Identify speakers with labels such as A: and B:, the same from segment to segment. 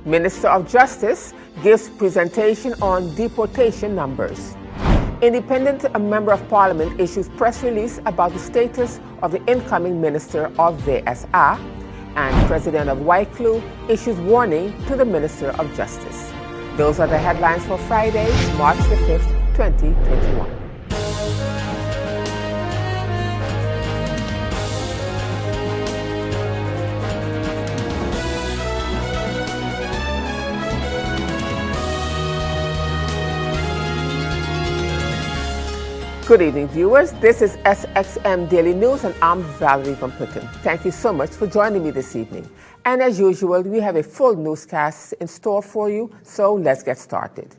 A: Minister of Justice gives presentation on deportation numbers. Independent Member of Parliament issues press release about the status of the incoming Minister of VSA, and President of Wycliffe issues warning to the Minister of Justice. Those are the headlines for Friday, March the 5th, 2021. Good evening, viewers. This is SXM Daily News, and I'm Valerie Van Putten. Thank you so much for joining me this evening. And as usual, we have a full newscast in store for you, so let's get started.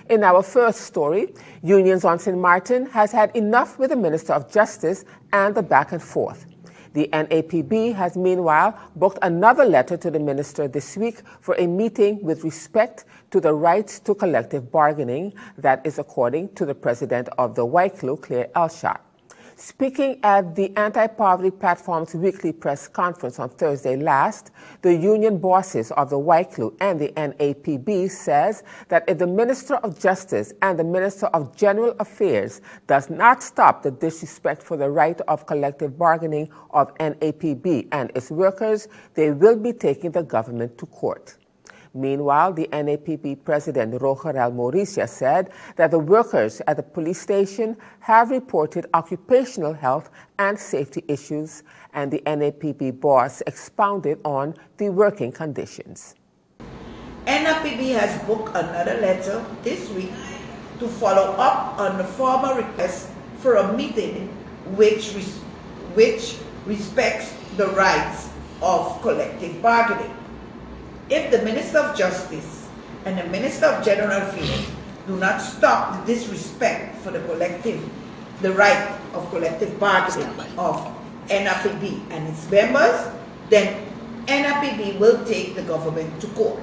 A: In our first story, Unions on St. Martin has had enough with the Minister of Justice and the back and forth. The NAPB has meanwhile booked another letter to the minister this week for a meeting with respect to the rights to collective bargaining. That is according to the president of the Wycliffe, Claire Elshot. Speaking at the Anti-Poverty Platform's weekly press conference on Thursday last, the union bosses of the Wycliffe and the NAPB says that if the Minister of Justice and the Minister of General Affairs does not stop the disrespect for the right of collective bargaining of NAPB and its workers, they will be taking the government to court. Meanwhile, the NAPB president, Rogerel Mauricia, said that the workers at the police station have reported occupational health and safety issues, and the NAPB boss expounded on the working conditions.
B: NAPB has booked another letter this week to follow up on the former request for a meeting which respects the rights of collective bargaining. If the Minister of Justice and the Minister of General Affairs do not stop the disrespect for the right of collective bargaining of NAPB and its members, then NAPB will take the government to court.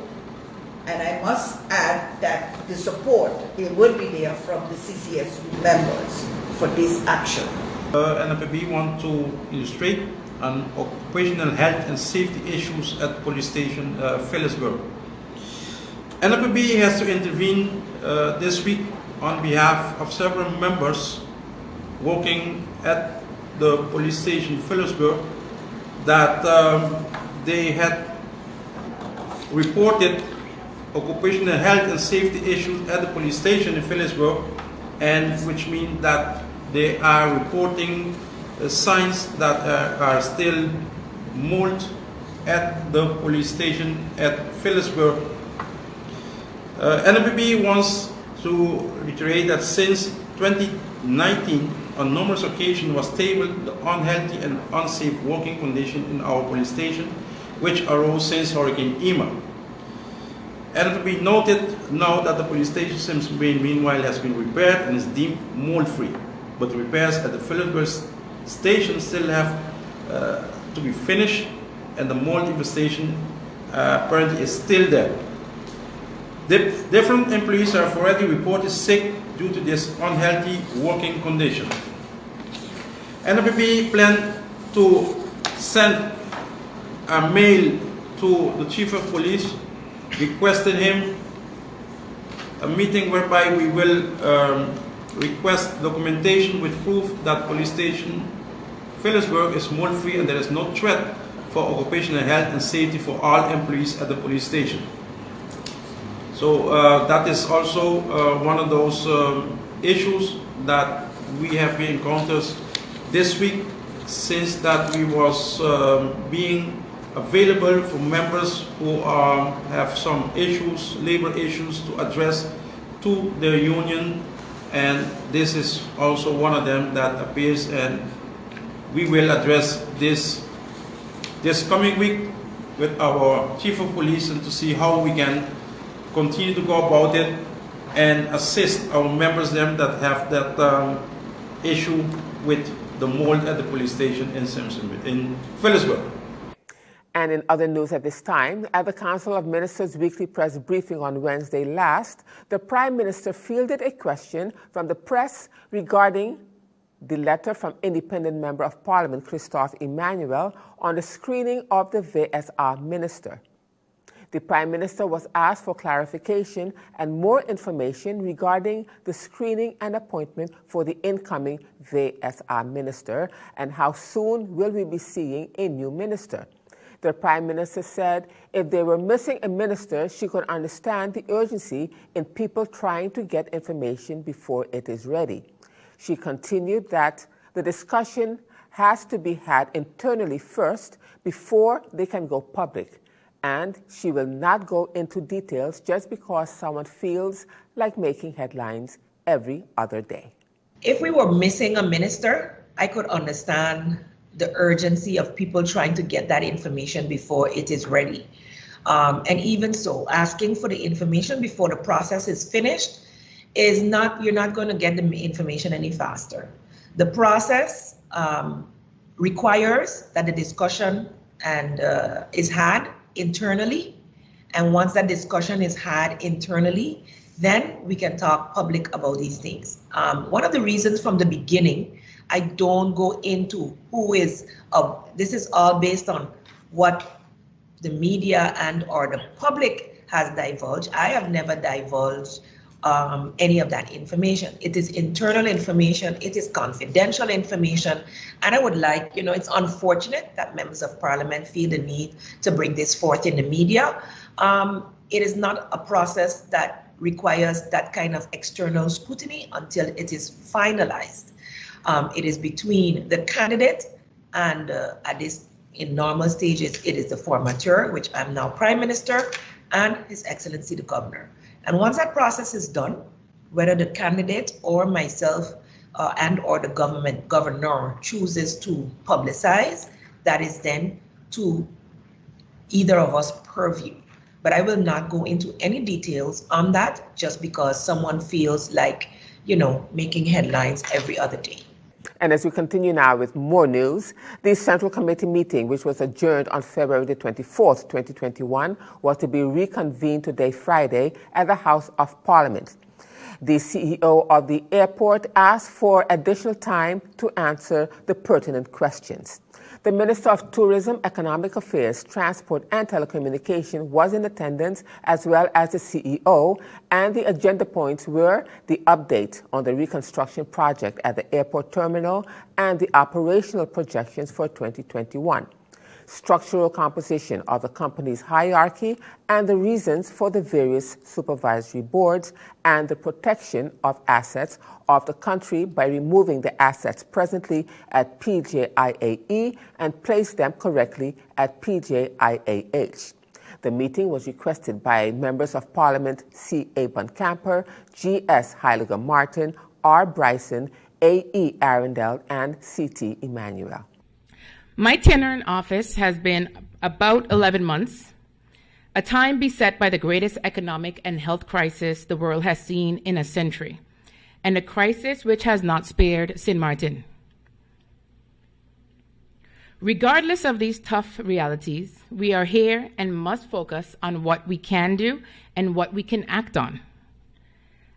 B: And I must add that the support will be there from the CCS members for this action.
C: NAPB want to illustrate on occupational health and safety issues at police station Phillipsburg. NAPB has to intervene this week on behalf of several members working at the police station Phillipsburg that they had reported occupational health and safety issues at the police station in Phillipsburg, and which means that they are reporting signs that are still mold at the police station at Phillipsburg. NAPB wants to reiterate that since 2019, on numerous occasions was tabled the unhealthy and unsafe working condition in our police station, which arose since Hurricane Irma. NAPB noted now that the police station meanwhile has been repaired and is deemed mold-free, but repairs at the Phillipsburg station still have to be finished, and the mold infestation apparently is still there. Different employees have already reported sick due to this unhealthy working condition. NAPB plan to send a mail to the Chief of Police requesting him a meeting whereby we will request documentation with proof that police station Phillipsburg is mold-free and there is no threat for occupational health and safety for all employees at the police station. So that is also one of those issues that we have been encountered this week, since that we was being available for members who have some issues, labor issues to address to the union, and this is also one of them that appears, and we will address this coming week with our Chief of Police and to see how we can continue to go about it and assist our members them that have that issue with the mold at the police station in Phillipsburg.
A: And in other news at this time, at the Council of Ministers' weekly press briefing on Wednesday last, the Prime Minister fielded a question from the press regarding the letter from Independent Member of Parliament Christophe Emmanuel on the screening of the VSA minister. The Prime Minister was asked for clarification and more information regarding the screening and appointment for the incoming VSR minister and how soon will we be seeing a new minister. The Prime Minister said if they were missing a minister, she could understand the urgency in people trying to get information before it is ready. She continued that the discussion has to be had internally first before they can go public, and she will not go into details just because someone feels like making headlines every other day.
D: If we were missing a minister, I could understand the urgency of people trying to get that information before it is ready. And even so, asking for the information before the process is finished is not, you're not going to get the information any faster. The process requires that the discussion is had internally. And once that discussion is had internally, then we can talk public about these things. One of the reasons from the beginning, I don't go into who is, this is all based on what the media and or the public has divulged. I have never divulged any of that information. It is internal information, it is confidential information, and I would like, it's unfortunate that members of parliament feel the need to bring this forth in the media. It is not a process that requires that kind of external scrutiny until it is finalized. It is between the candidate and in normal stages, it is the formateur, which I'm now Prime Minister, and His Excellency the Governor. And once that process is done, whether the candidate or myself and or the governor chooses to publicize, that is then to either of us purview. But I will not go into any details on that just because someone feels like, making headlines every other day.
A: And as we continue now with more news, the Central Committee meeting, which was adjourned on February the 24th, 2021, was to be reconvened today, Friday, at the House of Parliament. The CEO of the airport asked for additional time to answer the pertinent questions. The Minister of Tourism, Economic Affairs, Transport and Telecommunication was in attendance, as well as the CEO, and the agenda points were the update on the reconstruction project at the airport terminal and the operational projections for 2021, structural composition of the company's hierarchy and the reasons for the various supervisory boards, and the protection of assets of the country by removing the assets presently at PJIAE and place them correctly at PJIAH. The meeting was requested by members of Parliament C.A. Buncamper, G.S. Heiliger Martin, R. Bryson, A.E. Arundel, and C.T. Emmanuel.
E: My tenure in office has been about 11 months, a time beset by the greatest economic and health crisis the world has seen in a century, and a crisis which has not spared St. Martin. Regardless of these tough realities, we are here and must focus on what we can do and what we can act on.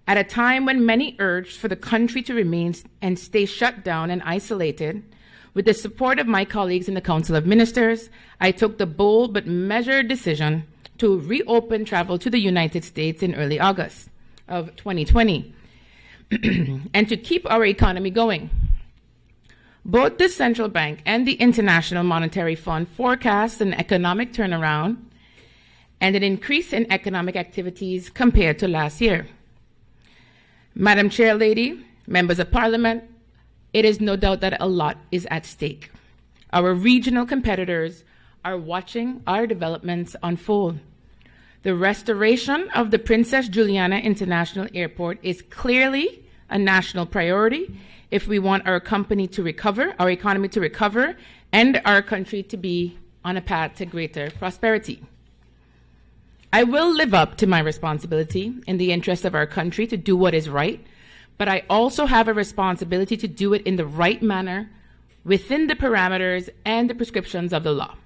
E: At a time when many urged for the country to remain and stay shut down and isolated, with the support of my colleagues in the Council of Ministers, I took the bold but measured decision to reopen travel to the United States in early August of 2020 and to keep our economy going. Both the Central Bank and the International Monetary Fund forecast an economic turnaround and an increase in economic activities compared to last year. Madam Chair Lady, members of Parliament, it is no doubt that a lot is at stake. Our regional competitors are watching our developments unfold. The restoration of the Princess Juliana International Airport is clearly a national priority if we want our economy to recover, and our country to be on a path to greater prosperity. I will live up to my responsibility in the interest of our country to do what is right, but I also have a responsibility to do it in the right manner within the parameters and the prescriptions of the law.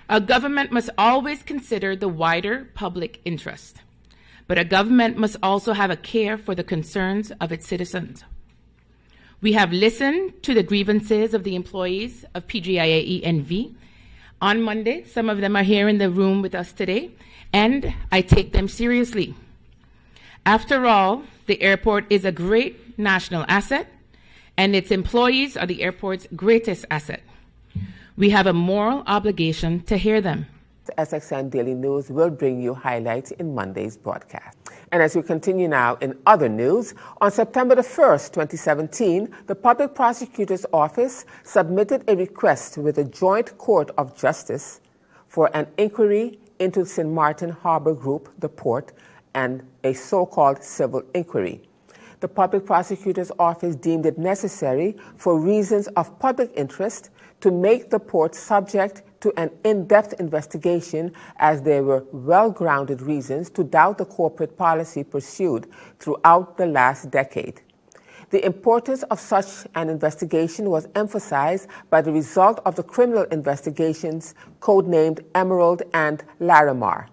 E: A government must always consider the wider public interest, but a government must also have a care for the concerns of its citizens. We have listened to the grievances of the employees of PGIAE NV On Monday, some of them are here in the room with us today, and I take them seriously. After all, the airport is a great national asset, and its employees are the airport's greatest asset. We have a moral obligation to hear them.
A: The SXM Daily News will bring you highlights in Monday's broadcast. And as we continue now in other news, on September the 1st, 2017, the Public Prosecutor's Office submitted a request with the Joint Court of Justice for an inquiry into St. Martin Harbor Group, the port, and a so-called civil inquiry. The Public Prosecutor's Office deemed it necessary for reasons of public interest to make the port subject to an in-depth investigation, as there were well-grounded reasons to doubt the corporate policy pursued throughout the last decade. The importance of such an investigation was emphasized by the result of the criminal investigations codenamed Emerald and Larimar.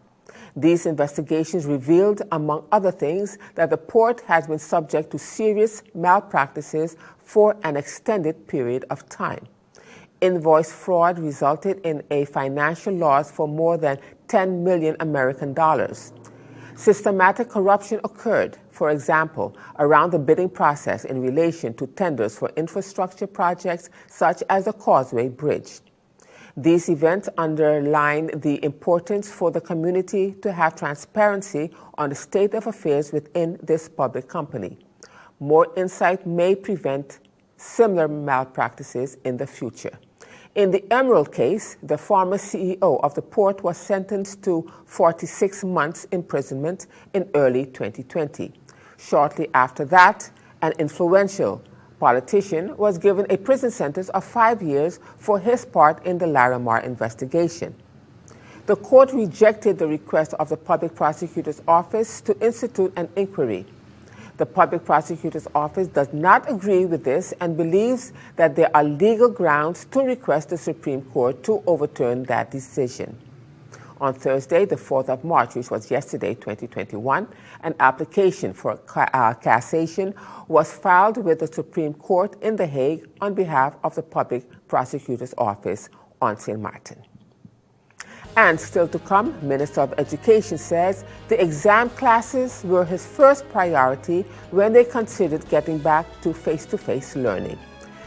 A: These investigations revealed, among other things, that the port has been subject to serious malpractices for an extended period of time. Invoice fraud resulted in a financial loss for more than 10 million American dollars. Systematic corruption occurred, for example, around the bidding process in relation to tenders for infrastructure projects such as the Causeway Bridge. These events underline the importance for the community to have transparency on the state of affairs within this public company. More insight may prevent similar malpractices in the future. In the Emerald case, the former CEO of the port was sentenced to 46 months imprisonment in early 2020. Shortly after that, an influential politician was given a prison sentence of 5 years for his part in the Larimar investigation. The court rejected the request of the Public Prosecutor's Office to institute an inquiry. The Public Prosecutor's Office does not agree with this and believes that there are legal grounds to request the Supreme Court to overturn that decision. On Thursday, the 4th of March, which was yesterday, 2021, an application for cassation was filed with the Supreme Court in The Hague on behalf of the Public Prosecutor's Office on St. Martin. And still to come, Minister of Education says the exam classes were his first priority when they considered getting back to face-to-face learning.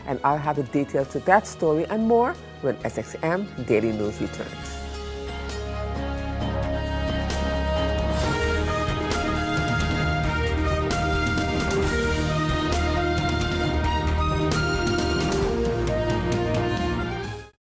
A: And I'll have the details to that story and more when SXM Daily News returns.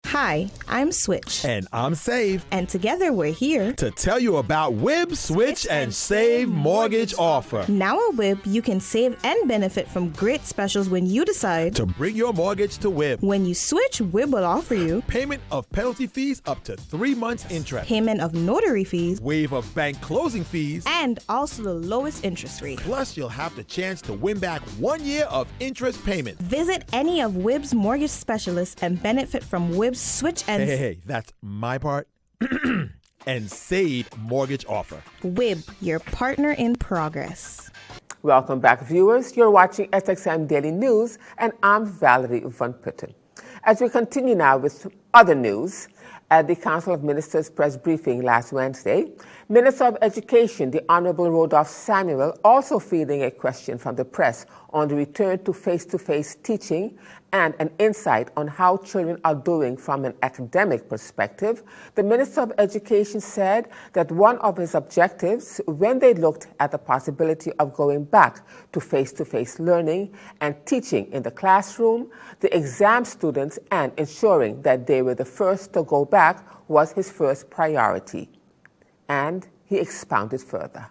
F: Hi, I'm Switch.
G: And I'm Save.
F: And together we're here
G: to tell you about WIB Switch and Save Mortgage Offer.
F: Now at WIB, you can save and benefit from great specials when you decide
G: to bring your mortgage to WIB.
F: When you switch, WIB will offer you
G: payment of penalty fees up to 3 months interest,
F: payment of notary fees,
G: waive of bank closing fees,
F: and also the lowest interest rate.
G: Plus, you'll have the chance to win back 1 year of interest payment.
F: Visit any of WIB's mortgage specialists and benefit from WIB's Switch and
G: Hey, that's my part. And Save Mortgage Offer.
F: WIB, your partner in progress.
A: Welcome back, viewers. You're watching SXM Daily News, and I'm Valerie Van Putten. As we continue now with other news, at the Council of Ministers press briefing last Wednesday, Minister of Education, the Honorable Rodolphe Samuel, also fielding a question from the press on the return to face-to-face teaching and an insight on how children are doing from an academic perspective. The Minister of Education said that one of his objectives when they looked at the possibility of going back to face-to-face learning and teaching in the classroom, the exam students, and ensuring that they were the first to go back was his first priority. And he expounded further.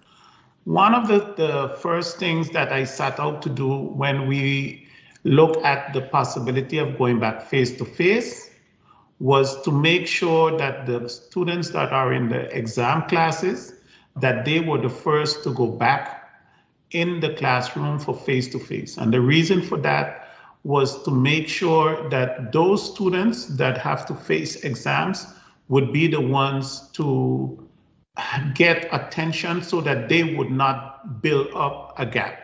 H: One of the first things that I set out to do when we looked at the possibility of going back face-to-face was to make sure that the students that are in the exam classes, that they were the first to go back in the classroom for face-to-face. And the reason for that was to make sure that those students that have to face exams would be the ones to get attention so that they would not build up a gap.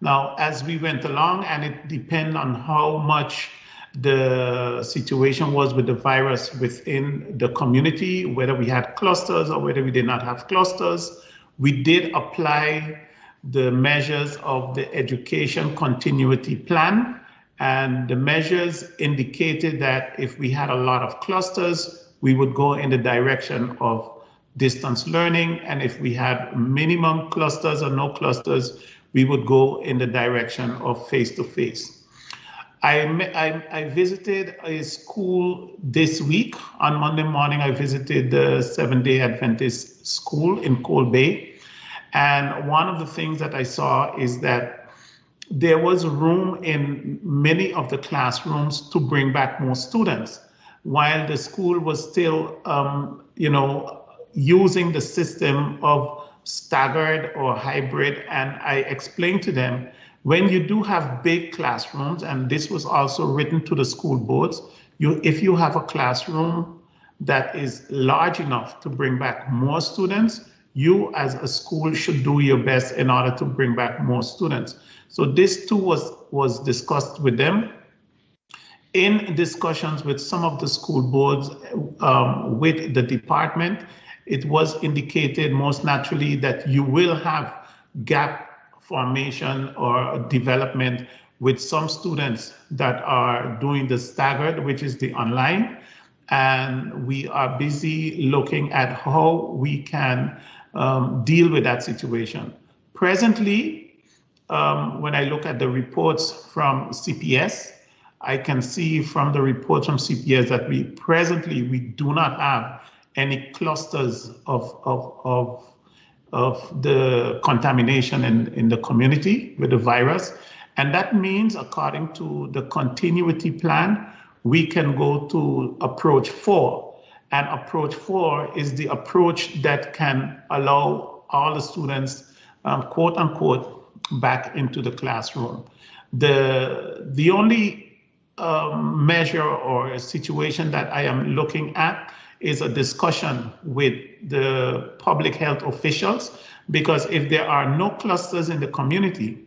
H: Now, as we went along, and it depends on how much the situation was with the virus within the community, whether we had clusters or whether we did not have clusters. We did apply the measures of the education continuity plan, and the measures indicated that if we had a lot of clusters, we would go in the direction of distance learning, and if we had minimum clusters or no clusters, we would go in the direction of face-to-face. I visited a school this week. On Monday morning, I visited the Seventh-day Adventist school in Cold Bay. And one of the things that I saw is that there was room in many of the classrooms to bring back more students, while the school was still, using the system of staggered or hybrid. And I explained to them, when you do have big classrooms, and this was also written to the school boards, if you have a classroom that is large enough to bring back more students, you as a school should do your best in order to bring back more students. So this too was discussed with them. In discussions with some of the school boards, with the department, it was indicated most naturally that you will have gap formation or development with some students that are doing the staggered, which is the online. And we are busy looking at how we can deal with that situation. Presently, when I look at the reports from CPS, I can see from the reports from CPS that we do not have any clusters of the contamination in the community with the virus. And that means, according to the continuity plan, we can go to approach 4. And approach 4 is the approach that can allow all the students, quote unquote, back into the classroom. The only measure or situation that I am looking at is a discussion with the public health officials, because if there are no clusters in the community,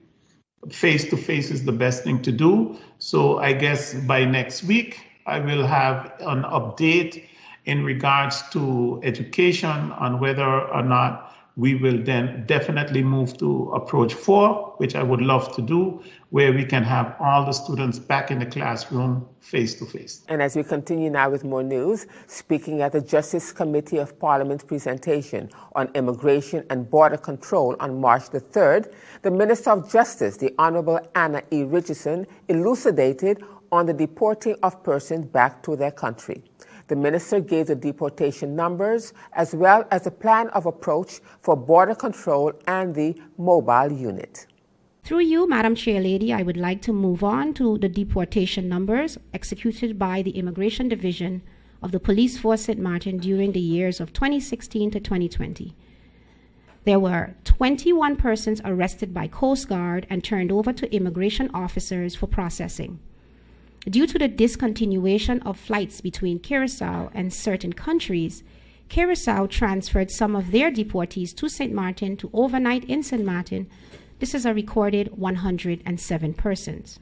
H: face-to-face is the best thing to do. So I guess by next week, I will have an update in regards to education on whether or not we will then definitely move to approach 4, which I would love to do, where we can have all the students back in the classroom face-to-face.
A: And as we continue now with more news, speaking at the Justice Committee of Parliament's presentation on immigration and border control on March the 3rd, the Minister of Justice, the Honorable Anna E. Richardson, elucidated on the deporting of persons back to their country. The minister gave the deportation numbers as well as a plan of approach for border control and the mobile unit.
I: Through you, Madam Chairlady, I would like to move on to the deportation numbers executed by the Immigration Division of the Police Force St. Martin during the years of 2016 to 2020. There were 21 persons arrested by Coast Guard and turned over to immigration officers for processing. Due to the discontinuation of flights between Curacao and certain countries, Curacao transferred some of their deportees to St. Martin to overnight in St. Martin. This is a recorded 107 persons.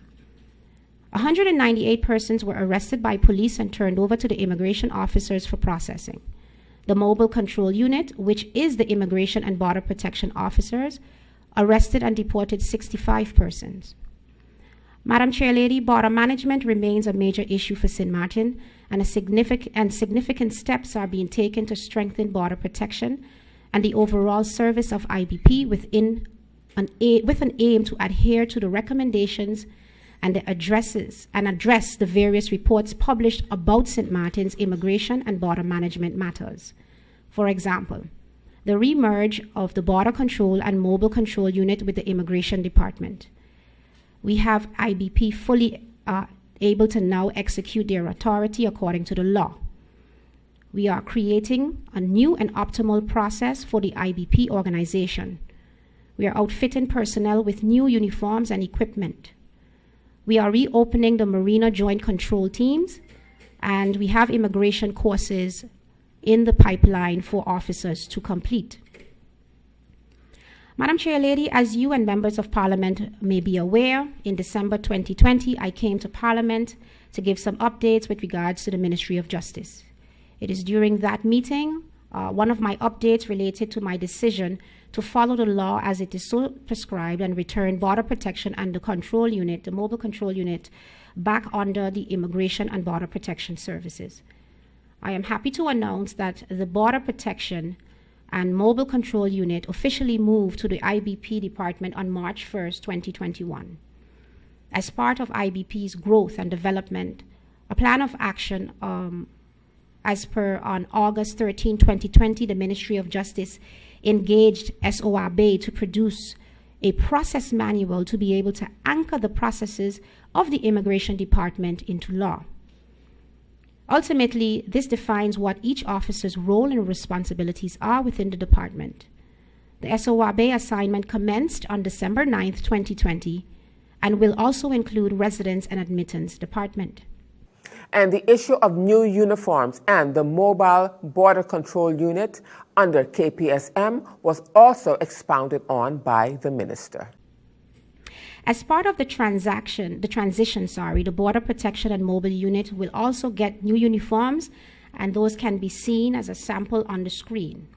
I: 198 persons were arrested by police and turned over to the immigration officers for processing. The Mobile Control Unit, which is the Immigration and Border Protection Officers, arrested and deported 65 persons. Madam Chairlady, border management remains a major issue for St. Martin, and significant steps are being taken to strengthen border protection and the overall service of IBP with an aim to adhere to the recommendations and address the various reports published about St. Martin's immigration and border management matters. For example, the remerge of the Border Control and Mobile Control Unit with the Immigration Department. We have IBP fully able to now execute their authority according to the law. We are creating a new and optimal process for the IBP organization. We are outfitting personnel with new uniforms and equipment. We are reopening the Marina Joint Control Teams, and we have immigration courses in the pipeline for officers to complete. Madam Chair Lady, as you and members of Parliament may be aware, in December 2020, I came to Parliament to give some updates with regards to the Ministry of Justice. It is during that meeting, one of my updates related to my decision to follow the law as it is so prescribed and return Border Protection and the Control Unit, the Mobile Control Unit, back under the Immigration and Border Protection Services. I am happy to announce that the Border Protection and Mobile Control Unit officially moved to the IBP Department on March 1st, 2021. As part of IBP's growth and development, a plan of action as per on August 13, 2020, the Ministry of Justice engaged SORB to produce a process manual to be able to anchor the processes of the Immigration Department into law. Ultimately, this defines what each officer's role and responsibilities are within the department. The SORB assignment commenced on December 9th, 2020, and will also include Residence and Admittance Department.
A: And the issue of new uniforms and the Mobile Border Control Unit under KPSM was also expounded on by the minister.
I: As part of the transition, the Border Protection and Mobile Unit will also get new uniforms, and those can be seen as a sample on the screen.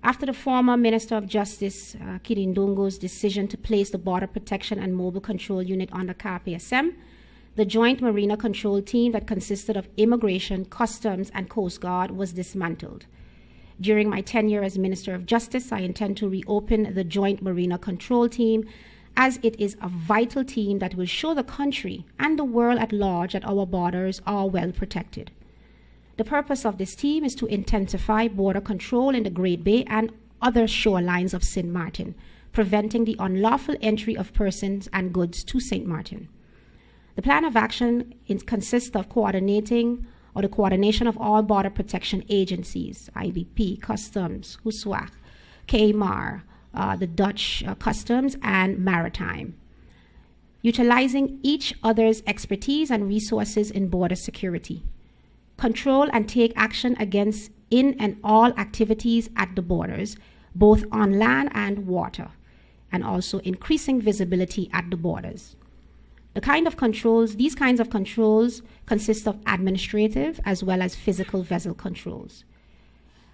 I: After the former Minister of Justice, Kirindungo's decision to place the Border Protection and Mobile Control Unit under KPSM, the Joint Marina Control Team that consisted of Immigration, Customs, and Coast Guard was dismantled. During my tenure as Minister of Justice, I intend to reopen the Joint Marina Control Team, as it is a vital team that will show the country and the world at large that our borders are well protected. The purpose of this team is to intensify border control in the Great Bay and other shorelines of St. Martin, preventing the unlawful entry of persons and goods to St. Martin. The plan of action consists of the coordination of all border protection agencies, IBP, Customs, HUSWAC, KMAR, the Dutch Customs, and Maritime, utilizing each other's expertise and resources in border security. Control and take action against in and all activities at the borders, both on land and water, and also increasing visibility at the borders. These kinds of controls consist of administrative as well as physical vessel controls.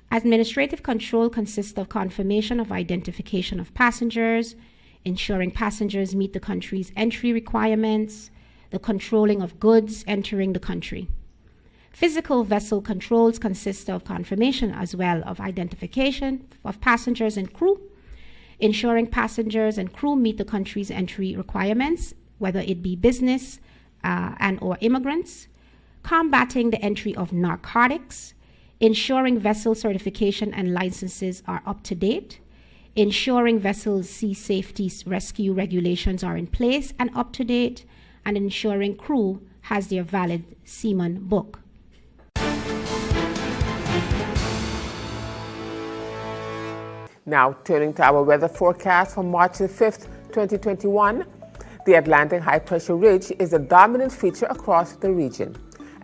I: Administrative control consists of confirmation of identification of passengers, ensuring passengers meet the country's entry requirements, the controlling of goods entering the country. Physical vessel controls consist of confirmation as well of identification of passengers and crew, ensuring passengers and crew meet the country's entry requirements, whether it be business and or immigrants, combating the entry of narcotics, ensuring vessel certification and licenses are up to date, ensuring vessel sea safety rescue regulations are in place and up to date, and ensuring crew has their valid seaman book.
A: Now, turning to our weather forecast for March the 5th, 2021, the Atlantic high pressure ridge is a dominant feature across the region.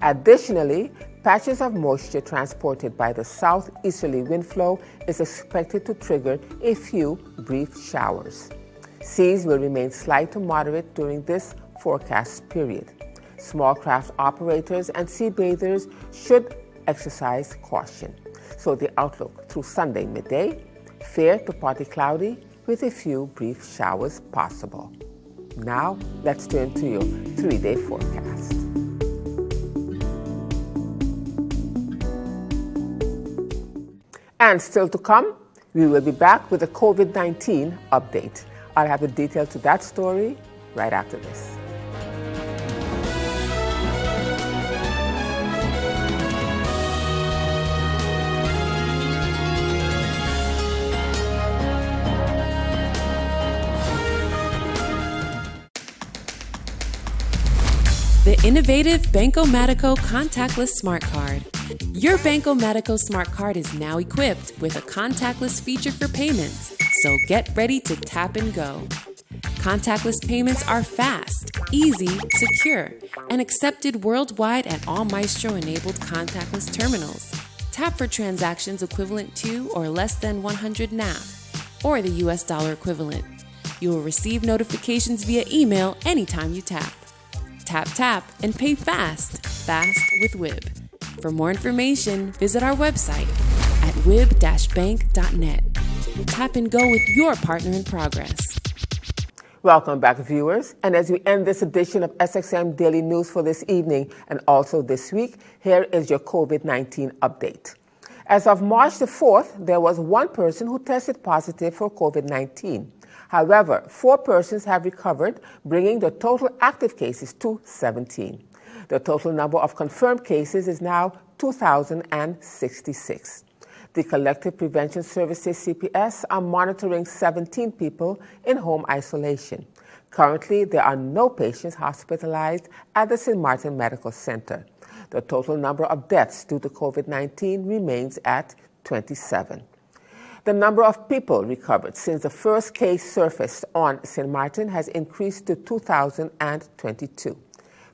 A: Additionally, patches of moisture transported by the southeasterly wind flow is expected to trigger a few brief showers. Seas will remain slight to moderate during this forecast period. Small craft operators and sea bathers should exercise caution. So the outlook through Sunday midday, fair to partly cloudy with a few brief showers possible. Now, let's turn to your 3-day forecast. And still to come, we will be back with a COVID-19 update. I'll have the details to that story right after this.
J: The innovative Banco Matico contactless smart card. Your Banco Matico smart card is now equipped with a contactless feature for payments, so get ready to tap and go. Contactless payments are fast, easy, secure, and accepted worldwide at all Maestro-enabled contactless terminals. Tap for transactions equivalent to or less than 100 NAF. or the US dollar equivalent. You will receive notifications via email anytime you tap. Tap, tap, and pay fast. Fast with WIB. For more information, visit our website at wib-bank.net. Tap and go with your partner in progress.
A: Welcome back, viewers. And as we end this edition of SXM Daily News for this evening and also this week, here is your COVID-19 update. As of March the 4th, there was one person who tested positive for COVID-19. However, 4 persons have recovered, bringing the total active cases to 17. The total number of confirmed cases is now 2,066. The Collective Prevention Services, CPS, are monitoring 17 people in home isolation. Currently, there are no patients hospitalized at the St. Martin Medical Center. The total number of deaths due to COVID-19 remains at 27. The number of people recovered since the first case surfaced on St. Martin has increased to 2,022.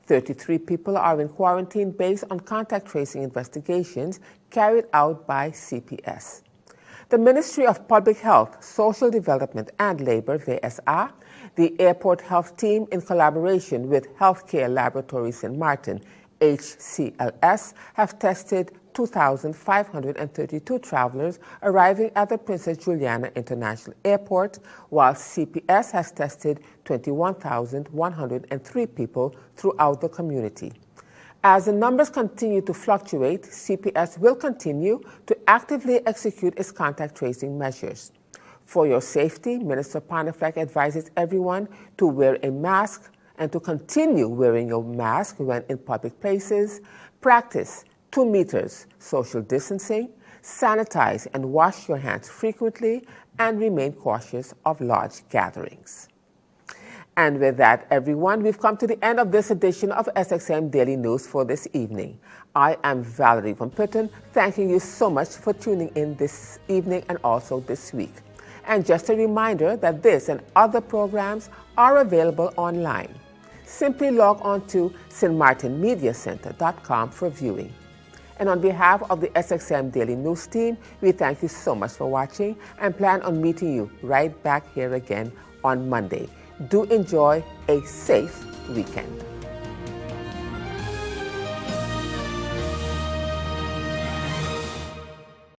A: 33 people are in quarantine based on contact tracing investigations carried out by CPS. The Ministry of Public Health, Social Development and Labor, VSA, the Airport Health Team in collaboration with Healthcare Laboratories St. Martin, HCLS, have tested 2,532 travelers arriving at the Princess Juliana International Airport, while CPS has tested 21,103 people throughout the community. As the numbers continue to fluctuate, CPS will continue to actively execute its contact tracing measures. For your safety, Minister Panafleck advises everyone to wear a mask and to continue wearing your mask when in public places, practice 2 meters social distancing, sanitize and wash your hands frequently, and remain cautious of large gatherings. And with that, everyone, we've come to the end of this edition of SXM Daily News for this evening. I am Valerie Van Putten, thanking you so much for tuning in this evening and also this week. And just a reminder that this and other programs are available online. Simply log on to stmartinmediacenter.com for viewing. And on behalf of the SXM Daily News team, we thank you so much for watching and plan on meeting you right back here again on Monday. Do enjoy a safe weekend.